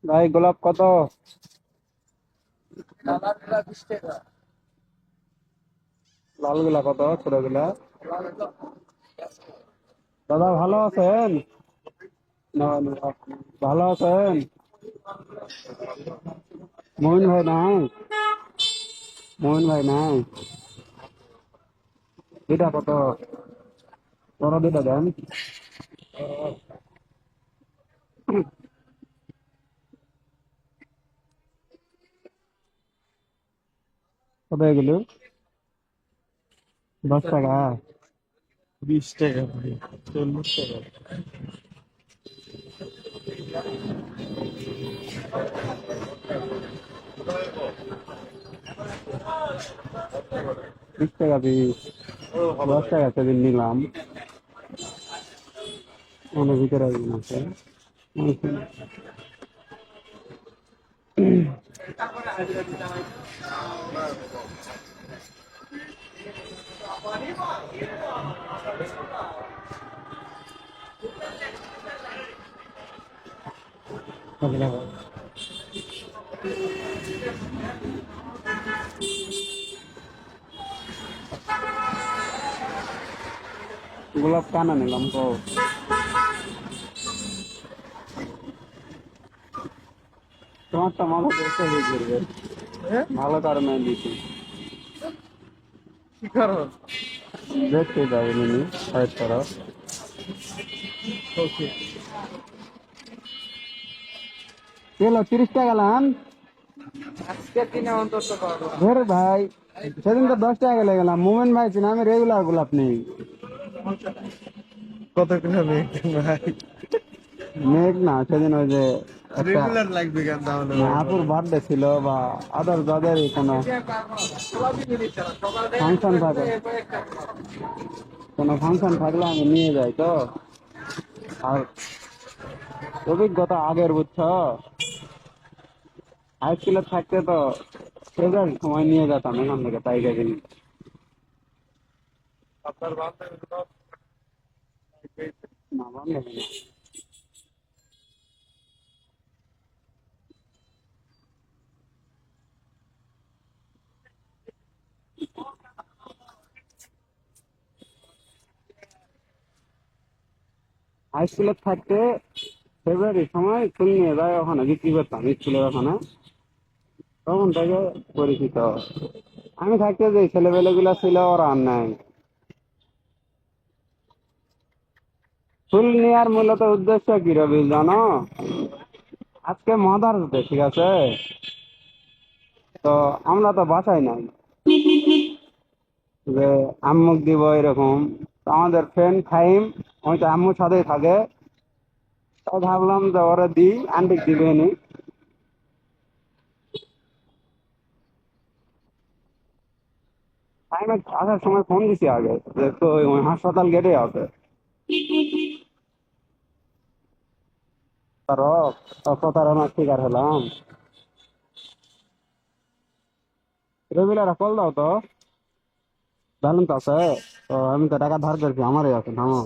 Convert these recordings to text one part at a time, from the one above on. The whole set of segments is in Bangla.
ভাই গোলাপ কত? লাল গুলা কত? ছোট গুলা? দাদা ভালো আছেন? না, না, ভালো আছেন? মোহন ভাই নাই? মোহন ভাই নাই? দুটা কত? বড় দুটা দেন। কত এগুলো? 10 টাকা? 20 টাকা ভাই, 40 টাকা। 20 টাকা পিস। 10 টাকা সেদিন নিলাম। অনেক ভিতরে আছে। গোলাপ কানা নিলাম তো। তোমারটা মাথা দেখতে হয়ে করবে। হ্যাঁ, ভালো কারণে দিচ্ছি। কি কারণ? দেখতে যাবে মিনি ওয়েট করো। ওকে। কিলো 30 টাকা লান। আজকের দিনে অন্তত পারবো। ধর ভাই, সেদিন তো 10 টাকা লেগে গেলাম। মোমেন ভাই ছিল, আমি রেগুলার গোলাপ নেই। কত কিলো মেঘ ভাই? মেঘ না, সেদিন ওই যে একটা রেগুলার লাগবে কেন তাহলে ভাই আপুর বলেন? বার্থডে ছিল বা আদার যাদের কোনো ফাংশন থাকে, কোনো ফাংশন থাকলে আমি নিয়ে যাই তো। আর অভিজ্ঞতা আগের, বুঝছো, হাই স্কুলে থাকতে তো সেটার সময় নিয়ে যেতাম এখান থেকে তাই কিনি। আপনার বান্ধবী না বান্ধবী না। হাই স্কুলে থাকতে ফেব্রুয়ারির সময় ফুল নিয়ে যায়, ওখানে বিক্রি করতাম স্কুলের ওখানে। তখন থেকে পরিচিত। আমি থাকতে যে ছেলেপেলে গুলা ছিল ওরা আর নাই। ফুল নেওয়ার মূলত উদ্দেশ্য কি রবি জানো? আজকে মাদার্স ডে, ঠিক আছে? তো আমরা তো বাসায় নাই যে আম্মুক দিব এরকম। তো আমাদের ফ্রেন্ড ফাইম, ওই তো আম্মুর সাথেই থাকে। তো ভাবলাম যে ওরা দিই, আন্টিক দিবে নি। টাইমে আসার সময় ফোন দিছি আগে যে তো ওই হাসপাতাল গেটে আছে। তার প্রতারণার শিকার হলাম। রেগুলার কল দাও তো, ব্যালেন্স আছে? তো আমি তো টাকা ধার করছি, আমারই আছে থামো।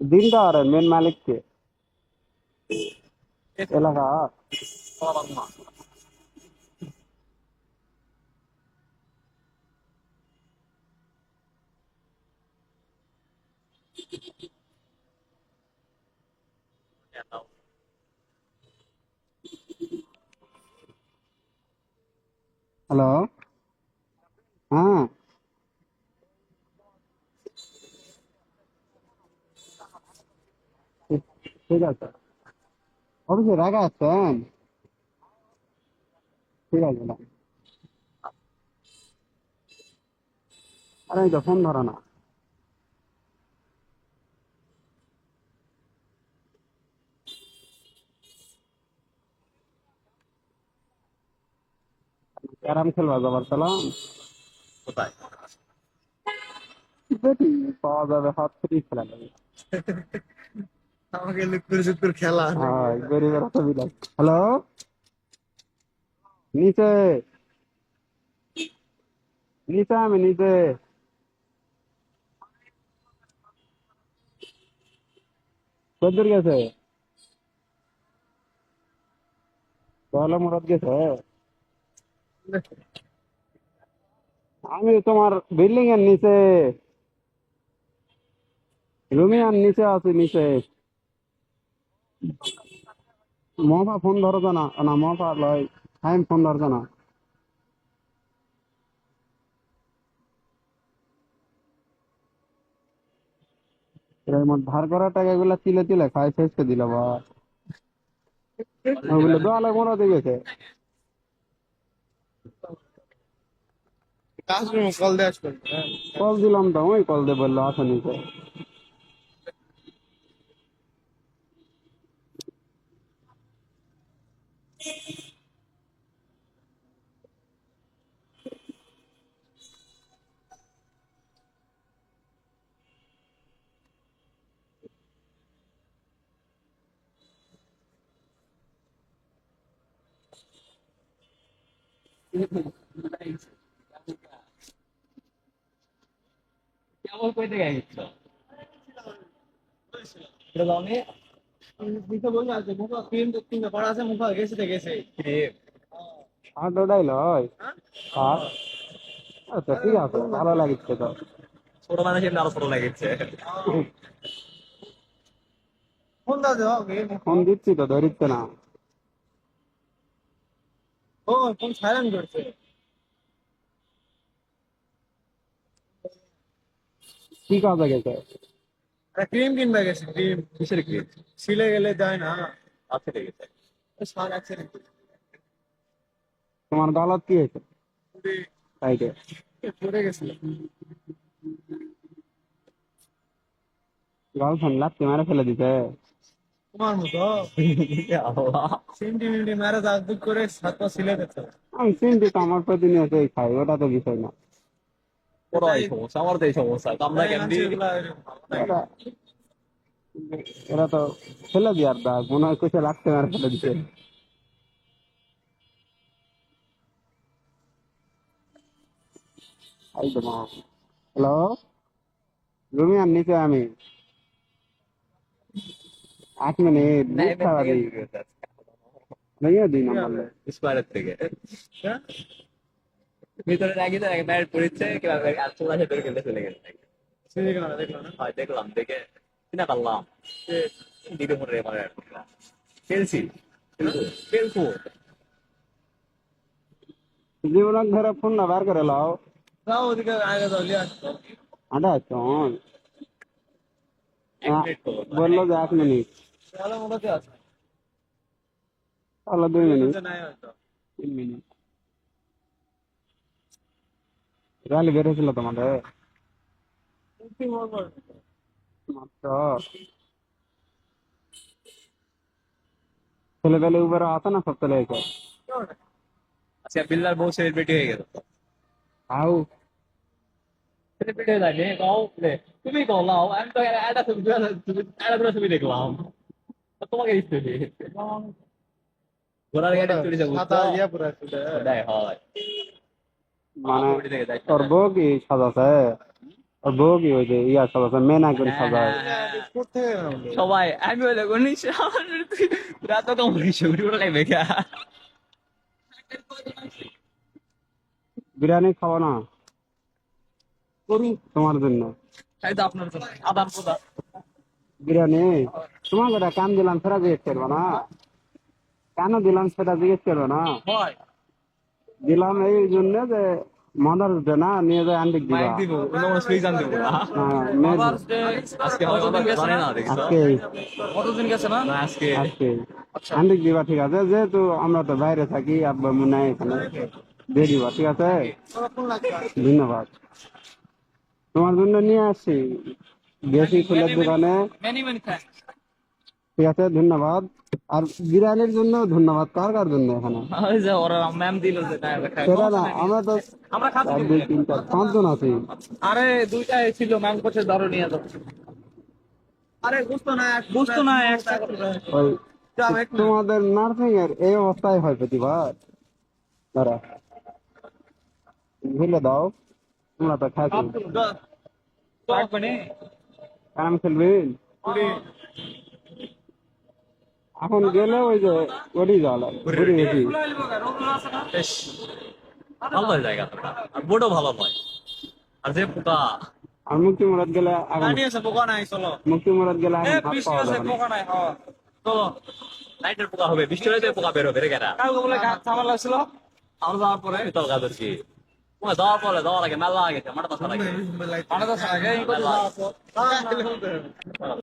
দিনটা আর মেন মালিককে এলাকা। হ্যালো। হ্যাঁ, ঠিক আছে। অফিসে রাখা আছেন? ঠিক আছে না। আরে এই তো ফোন ধরো না। ক্যারাম খেলবা যাবার চালাম কোথায়? বেটি পাওয়া যাবে হাত ফ্রি খেলা যাবে আমাকে লুকুর চুকুর খেলা হ্যাঁ গরিবের হাতে বিলাস হ্যালো নিচে নিচে আমি নিচে কদ্দুর গেছে তাহলে মুরাদ গেছে আমি তোমার বিল্ডিং এর নিচে রুমিয়ার নিচে আছি নিচে মহা ফোন ধরতো না না মহা লয় টাইম ফোন ধরতো না এর ধার করা টাকাগুলা তিলে তিলে খাই শেষ করে দিল বা ওগুলো দোয়ালে মোড়াতে গেছে কাজ কল দেওয়া আসবে। কল দিলাম তো ওই কল দিয়ে বললো আসো নিচে কেমন কইতে গেছো এটা দাওনি দিতে বললো আছে মুখ ক্রিম কিনতে পড়া আছে মুখ গেছে তো গেছে। আর ওটাই লয় আর আচ্ছা ঠিক আছে ভালো লাগিচ্ছে তো ছোট মানুষ এমনি আরো ছোট লাগছে ফোন দাও দাও ফোন দিচ্ছি তো ধরিচ্ছে না ও ফোন সাইলেন্ট করছে। কি কাজে গেছে ক্রিম কিনবে গেছে ক্রিম কিসের কি সিলে গেলে যায় না আছে লেগেছে সার অ্যাক্সিডেন্ট তোমার গালত কি হয়েছে সাইডে পড়ে গেছিল। গার্লফ্রেন্ড লাত্তি মারে ফেলে দিতে তোমার মতো আল্লাহ সিমটি মিমটি মেরে দাগ দুগ করে সাত পা সিলে দিচ্ছে। আমি চিন্তিত আমার প্রতিনিয়তই খাই ওটা তো বিষয় না বড় এই সমস্যা আমার তো এই সমস্যা আমরা কেমনি এরা এরা তো ফেলে দিয়ার দাগ মনে হয় কোথায় লাগতে মারে ফেলে দিতে একদম হ্যালো রুমিয়ার নিচে আমি 8 মিনিট দুধ খাওয়া দিই ভাইয়া 2 নম্বর স্কোয়ারের থেকে ভিতরে রাখি তো এক ব্যাট পড়েছে কিংবা আর চলে আসে তোর খেলতে চলে গেছে দেখলো না হয় দেখলাম দেখে চিনা পারলাম দিকে মনে মানে খেলছি খেলবো জীবন ধরে ফোন না বার করে লাও যাও ওদিকে আগে যাও লিয়ে আসতো আটা চন 1 মিনিট করবো বললো যে 8 মিনিট তাহলে মোটাতে আছে তাহলে 2 মিনিট নাই হয়তো 3 মিনিট র্যালি বের হয়েছিল তোমাদের কি বলবো মাত্র ছেলেবেলে উপরে আসে না সব চলে এসে আচ্ছা বিল্লার বউ সেলিব্রিটি হয়ে গেল আউ সেলিব্রিটি হয়ে যায়নি কও তুমি কও লাও আমি তো একটা ছবি দেখলাম তোমাকে স্টোরি ঘোড়ার গাড়ি স্টোরি যাবো সাদা ইয়া পুরো আছে দেয় হয় মানে তোর বউ কি সাজাছে ওর বউ কি ওই যে ইয়া সাজাছে মেনা করে সাজায় করতে সবাই আমি বলে গণিস রাত কম ছবি লাগবে কে বিরিয়ানি খাবো না করু তোমার জন্য তাই তো আপনার জন্য আদান প্রদান বিরিয়ানি তোমাকে একটা কান দিলাম সেটা জিজ্ঞেস করবো না কেন দিলাম সেটা জিজ্ঞেস করবো না হয় দিলাম এই জন্য যে মাদার্স ডে না নিয়ে যায় আন্টিক দিবা মাইক দিব অন্য সুইচ আন দেবো না মেয়ে- আজকে হবে জানে না দেখছো আজকে কতদিন গেছে না আজকে আজকে আন্টিক দিবা ঠিক আছে যেহেতু আমরা তো বাইরে থাকি আব্বা মুন্না এখানে দিয়ে দিবা ঠিক আছে ধন্যবাদ তোমার জন্য নিয়ে আসছি গেছি ফুলের দোকানে মেনি মেনি থ্যাঙ্কস ঠিক আছে, ধন্যবাদ। আর বিরিয়ানির জন্য ধন্যবাদ, কার কার জন্য এখানে? ওই যে ওরা ম্যাম দিল যে না খাই সেটা না, আমরা তো আমরা খাচ্ছি 1 2 3 4 5 জন আছি। আরে দুইটাই ছিল ম্যাম করছে ধরো নিয়ে যাও আরে বুঝতো না বুঝতো না একটা ওই যাও এক মিনিট। তোমাদের নার্সিং এর এই অবস্থায় হয় প্রতিবার? দাঁড়া, ভুলে দাও, তোমরা তো খাইছো। লাগবে নি কাম খেলবেন এখন গেলে ওই যে ওটি যাওয়া লাগে, ঘুরে গেছি। বেশ ভালো জায়গা তো আর বোর্ডও ভালো নয় আর যে পোকা আর মুক্তি মুরাদ গেলে আগাম, পানি আছে পোকা নাই চলো মুক্তি মুরাদ গেলে এ এখন ভাত বৃষ্টি পাওয়া আছে যাবে না। পোকা নাই হ্যাঁ চলো নাইটের পোকা হবে বৃষ্টি হলে তো পোকা বের হবে রে কেনা কালকে বলে ঘাট থামার লাগছিল আমরা যাওয়ার পরে তোর কাজ কি তোমার যাওয়ার পরে যাওয়ার আগে মেলা গেছে মাঠে তো লাগে মানে তো সাগে এই কথা আছে